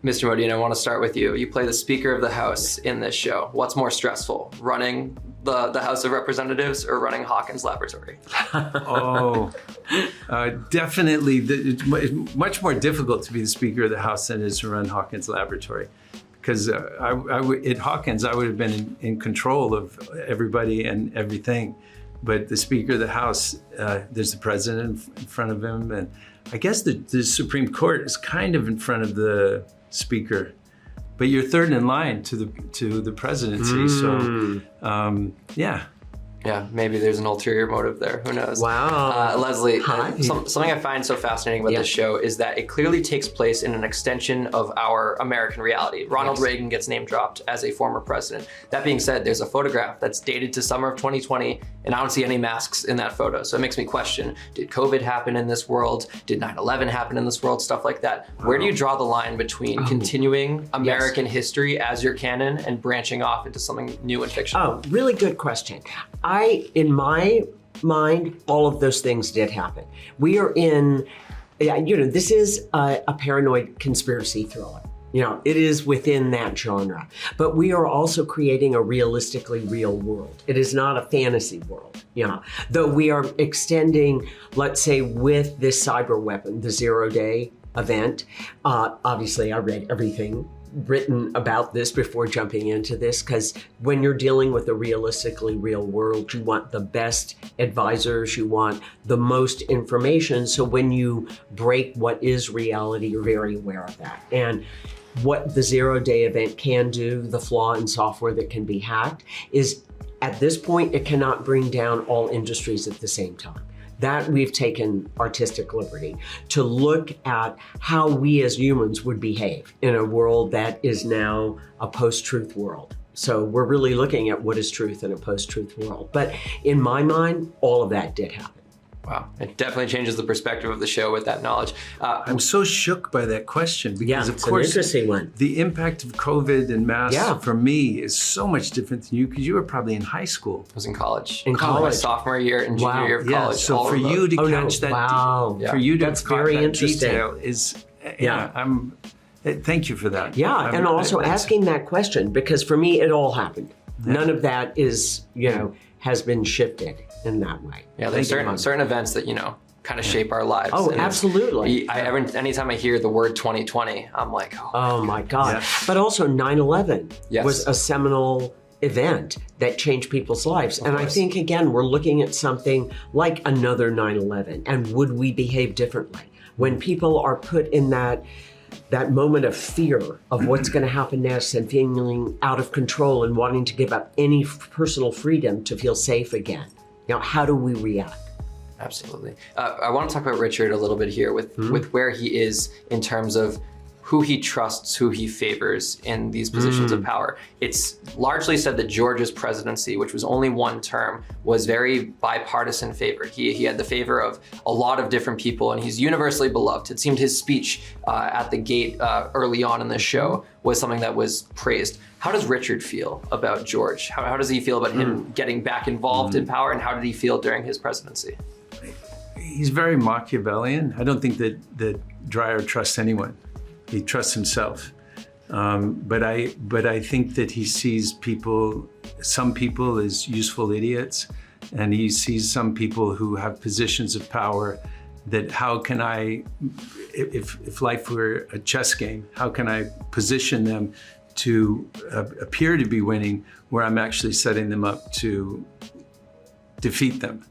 Mr. Modine, I want to start with you. You play the Speaker of the House in this show. What's more stressful, running the House of Representatives or running Hawkins Laboratory? Definitely. It's much more difficult to be the Speaker of the House than it is to run Hawkins Laboratory. Because at Hawkins, I would have been in control of everybody and everything. But the Speaker of the House, there's the president in front of him. And I guess the Supreme Court is kind of in front of the Speaker. But you're third in line to the presidency. So, yeah. Yeah, maybe there's an ulterior motive there. Who knows? Wow. Leslie, something I find so fascinating about this show is that it clearly takes place in an extension of our American reality. Ronald Reagan gets name dropped as a former president. That being said, there's a photograph that's dated to summer of 2020, and I don't see any masks in that photo. So it makes me question, did COVID happen in this world? Did 9/11 happen in this world? Stuff like that. Where do you draw the line between continuing American history as your canon and branching off into something new and fictional? Oh, really good question. In my mind, all of those things did happen. We are in, this is a paranoid conspiracy thriller. It is within that genre. But we are also creating a realistically real world. It is not a fantasy world, Though we are extending, let's say, with this cyber weapon, the 0-day event. Obviously, I read everything written about this before jumping into this, because when you're dealing with a realistically real world, you want the best advisors, you want the most information. So when you break what is reality, you're very aware of that. And what the 0-day event can do, the flaw in software that can be hacked, is at this point, it cannot bring down all industries at the same time. That we've taken artistic liberty to look at how we as humans would behave in a world that is now a post-truth world. So we're really looking at what is truth in a post-truth world. But in my mind, all of that did happen. Wow, it definitely changes the perspective of the show with that knowledge. I'm so shook by that question because, it's of course, an interesting one. The impact of COVID and masks for me is so much different than you, because you were probably in high school. I was in college. In college. My sophomore year and junior year of college. So for you to catch that, for you to That's catch very that interesting. detail is, thank you for that. Yeah, and also asking that question, because for me, it all happened. None of that is, has been shifted in that way. Yeah, there's certain events that, kind of shape our lives. Oh, absolutely. Anytime I hear the word 2020, I'm like, oh my God. But also 9/11 was a seminal event that changed people's lives. And I think, again, we're looking at something like another 9/11. And would we behave differently? When people are put in that moment of fear of what's going to happen next and feeling out of control and wanting to give up any personal freedom to feel safe again. How do we react? Absolutely. I want to talk about Richard a little bit here with where he is in terms of who he trusts, who he favors in these positions of power. It's largely said that George's presidency, which was only one term, was very bipartisan favored. He had the favor of a lot of different people, and he's universally beloved. It seemed his speech at the gate early on in the show was something that was praised. How does Richard feel about George? How does he feel about him getting back involved in power, and how did he feel during his presidency? He's very Machiavellian. I don't think that Dreyer trusts anyone. He trusts himself. But I think that he sees some people as useful idiots, and he sees some people who have positions of power that how can I, if life were a chess game, how can I position them to appear to be winning where I'm actually setting them up to defeat them.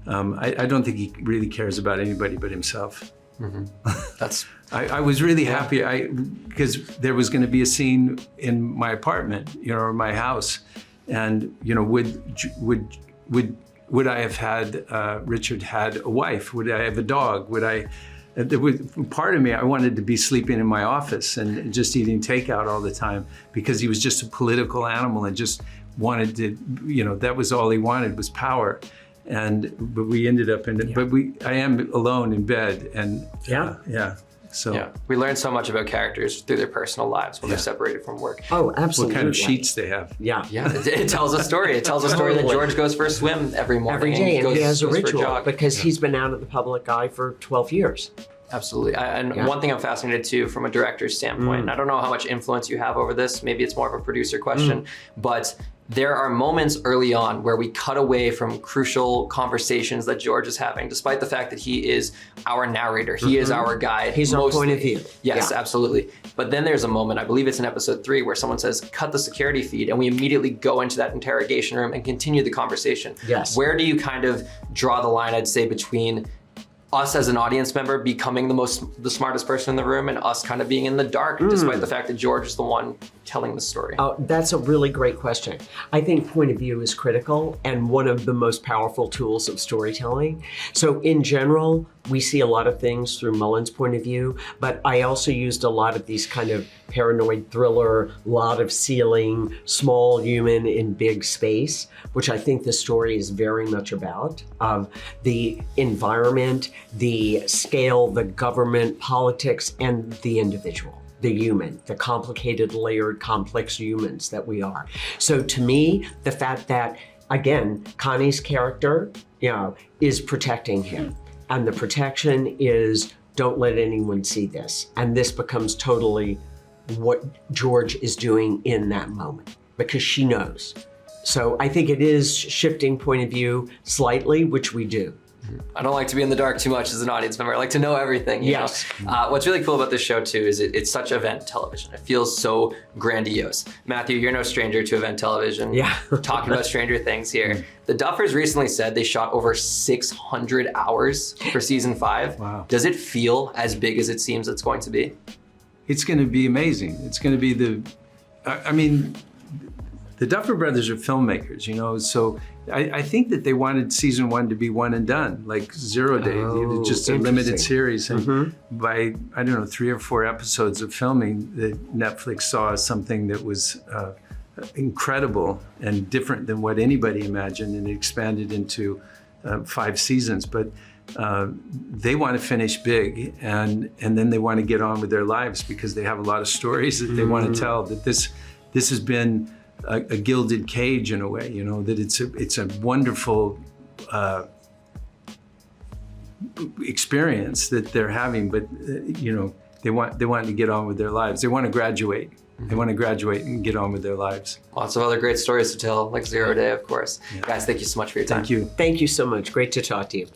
I don't think he really cares about anybody but himself. That's. I was really happy because there was going to be a scene in my apartment, or my house, and would I have had Richard had a wife? Would I have a dog? There was part of me, I wanted to be sleeping in my office and just eating takeout all the time because he was just a political animal and just wanted to, that was all he wanted was power. But we ended up I am alone in bed and So we learn so much about characters through their personal lives when they're separated from work. Oh, absolutely. What kind of sheets they have. Yeah. It tells a story. It tells a story that George goes for a swim every morning. Every day, and he has a ritual because he's been out of the public eye for 12 years. Absolutely. And Yeah. one thing I'm fascinated too from a director's standpoint, and I don't know how much influence you have over this, maybe it's more of a producer question, but there are moments early on where we cut away from crucial conversations that George is having, despite the fact that he is our narrator. He is our guide. He's our point of view. Yes, Yeah. absolutely. But then there's a moment, I believe it's in episode 3, where someone says, cut the security feed, and we immediately go into that interrogation room and continue the conversation. Yes. Where do you kind of draw the line, I'd say, between us as an audience member becoming the smartest person in the room and us kind of being in the dark, despite the fact that George is the one telling the story? That's a really great question. I think point of view is critical and one of the most powerful tools of storytelling. So in general, we see a lot of things through Mullen's point of view, but I also used a lot of these kind of paranoid thriller, lot of ceiling, small human in big space, which I think the story is very much about, of the environment, the scale, the government, politics, and the individual. The human, the complicated, layered, complex humans that we are. So to me, the fact that, again, Connie's character, is protecting him. And the protection is, don't let anyone see this. And this becomes totally what George is doing in that moment, because she knows. So I think it is shifting point of view slightly, which we do. I don't like to be in the dark too much as an audience member. I like to know everything. You Yes. know? What's really cool about this show too is it's such event television. It feels so grandiose. Matthew, you're no stranger to event television. Yeah. Talking about Stranger Things here. The Duffers recently said they shot over 600 hours for season 5. Wow. Does it feel as big as it seems it's going to be? It's going to be amazing. It's going to be I mean, the Duffer Brothers are filmmakers, so I think that they wanted season 1 to be one and done, like 0 Day, just a limited series. And by, I don't know, 3 or 4 episodes of filming, Netflix saw something that was incredible and different than what anybody imagined, and it expanded into 5 seasons. But they want to finish big, and then they want to get on with their lives because they have a lot of stories that they want to tell. That this has been a gilded cage in a way, that it's a wonderful experience that they're having, but they want to get on with their lives. They want to graduate. They want to graduate and get on with their lives. Lots of other great stories to tell, like 0 Day, of course. Yeah. Guys, thank you so much for your time. Thank you. Thank you so much. Great to talk to you.